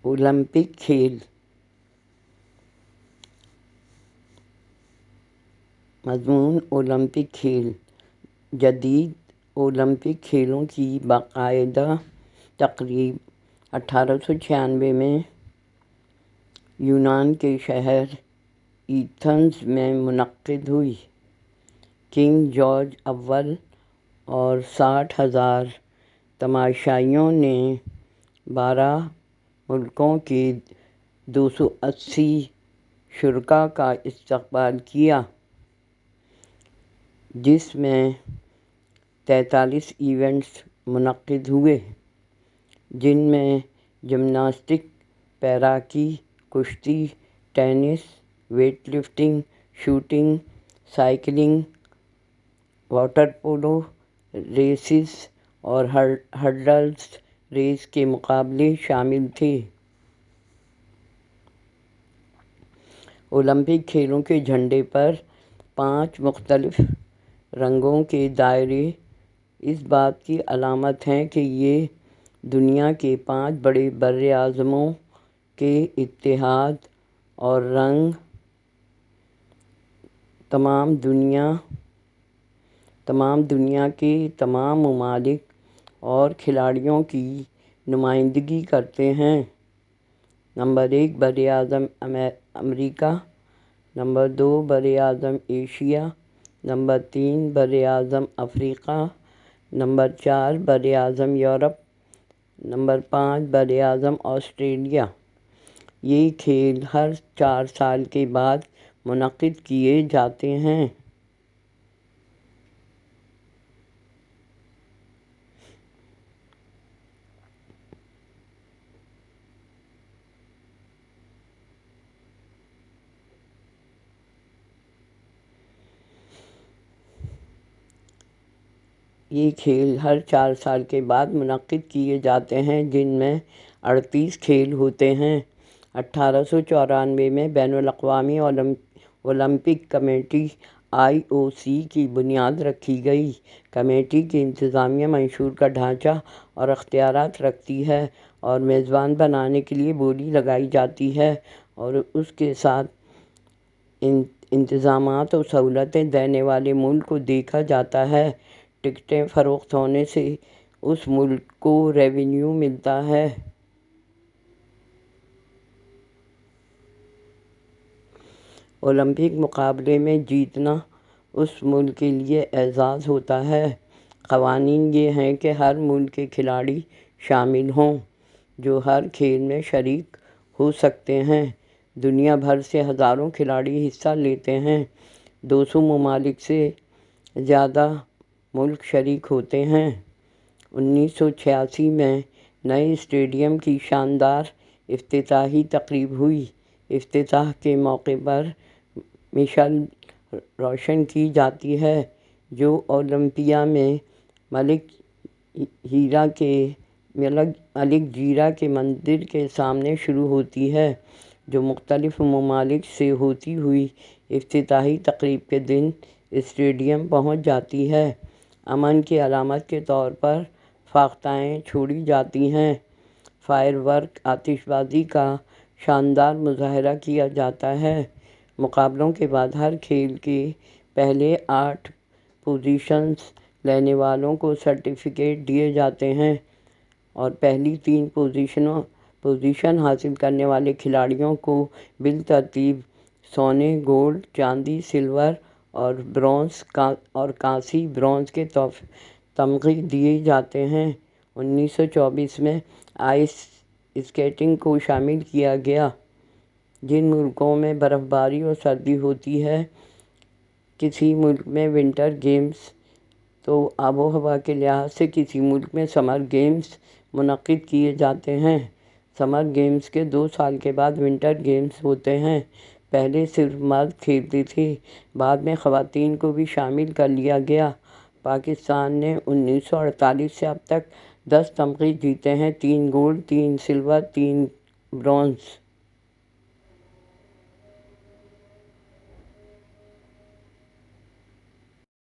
Olympic کھیل مضمون Olympic کھیل جدید اولمپک کھیلوں کی باقاعدہ تقریب 1896 میں یونان کے شہر ایتھنز میں منعقد ہوئی۔ کنگ جارج اول اور 60,000 تماشائیوں نے 12 ملکوں کے 280 شرکاء کا استقبال کیا، جس میں 43 ایونٹس منعقد ہوئے، جن میں جمناسٹک، تیراکی، کشتی، tennis, weight lifting, shooting, cycling, water polo races اور ہرڈلز ریس کے مقابلے شامل تھے۔ اولمپک کھیلوں کے جھنڈے پر 5 مختلف رنگوں کے دائرے اس بات کی علامت ہیں کہ یہ دنیا کے 5 بڑے براعظموں کے اتحاد اور رنگ تمام دنیا کے تمام ممالک اور کھلاڑیوں کی نمائندگی کرتے ہیں۔ نمبر 1 براعظم امریکہ، نمبر 2 براعظم ایشیا، نمبر 3 براعظم افریقہ، نمبر 4 براعظم یورپ، نمبر 5 براعظم آسٹریلیا۔ یہ کھیل ہر 4 سال کے بعد منعقد کیے جاتے ہیں۔ جن میں 38 کھیل ہوتے ہیں۔ 1894 میں بین الاقوامی اولمپک کمیٹی IOC کی بنیاد رکھی گئی۔ کمیٹی کی انتظامیہ منشور کا ڈھانچہ اور اختیارات رکھتی ہے اور میزبان بنانے کے لیے بولی لگائی جاتی ہے اور اس کے ساتھ انتظامات و سہولتیں دینے والے ملک کو دیکھا جاتا ہے۔ ٹکٹیں فروخت ہونے سے اس ملک کو ریونیو ملتا ہے۔ اولمپک مقابلے میں جیتنا اس ملک کے لیے اعزاز ہوتا ہے۔ قوانین یہ ہیں کہ ہر ملک کے کھلاڑی شامل ہوں، جو ہر کھیل میں شریک ہو سکتے ہیں۔ دنیا بھر سے ہزاروں کھلاڑی حصہ لیتے ہیں۔ 200 ممالک سے زیادہ ملک شریک ہوتے ہیں۔ 1986 میں نئے اسٹیڈیم کی شاندار افتتاحی تقریب ہوئی۔ افتتاح کے موقع پر مشعل روشن کی جاتی ہے، جو اولمپیا میں ملک جیرا کے مندر کے سامنے شروع ہوتی ہے، جو مختلف ممالک سے ہوتی ہوئی افتتاحی تقریب کے دن اسٹیڈیم پہنچ جاتی ہے۔ امن کی علامت کے طور پر فاختائیں چھوڑی جاتی ہیں۔ فائر ورک، آتش بازی کا شاندار مظاہرہ کیا جاتا ہے۔ مقابلوں کے بعد ہر کھیل کے پہلے 8 پوزیشنز لینے والوں کو سرٹیفکیٹ دیے جاتے ہیں اور پہلی 3 پوزیشن حاصل کرنے والے کھلاڑیوں کو بالترتیب سونے، گولڈ، چاندی، سلور اور کانسی برونز کے تمغے دیے جاتے ہیں۔ 1924 میں آئس اسکیٹنگ کو شامل کیا گیا۔ جن ملکوں میں برف باری اور سردی ہوتی ہے، کسی ملک میں ونٹر گیمز، تو آب و ہوا کے لحاظ سے کسی ملک میں سمر گیمز منعقد کیے جاتے ہیں۔ سمر گیمز کے 2 سال کے بعد ونٹر گیمز ہوتے ہیں۔ پہلے صرف مرد کھیلتے تھے، بعد میں خواتین کو بھی شامل کر لیا گیا۔ پاکستان نے 1948 سے اب تک 10 تمغے جیتے ہیں: 3 گولڈ، 3 سلور، 3 برونز۔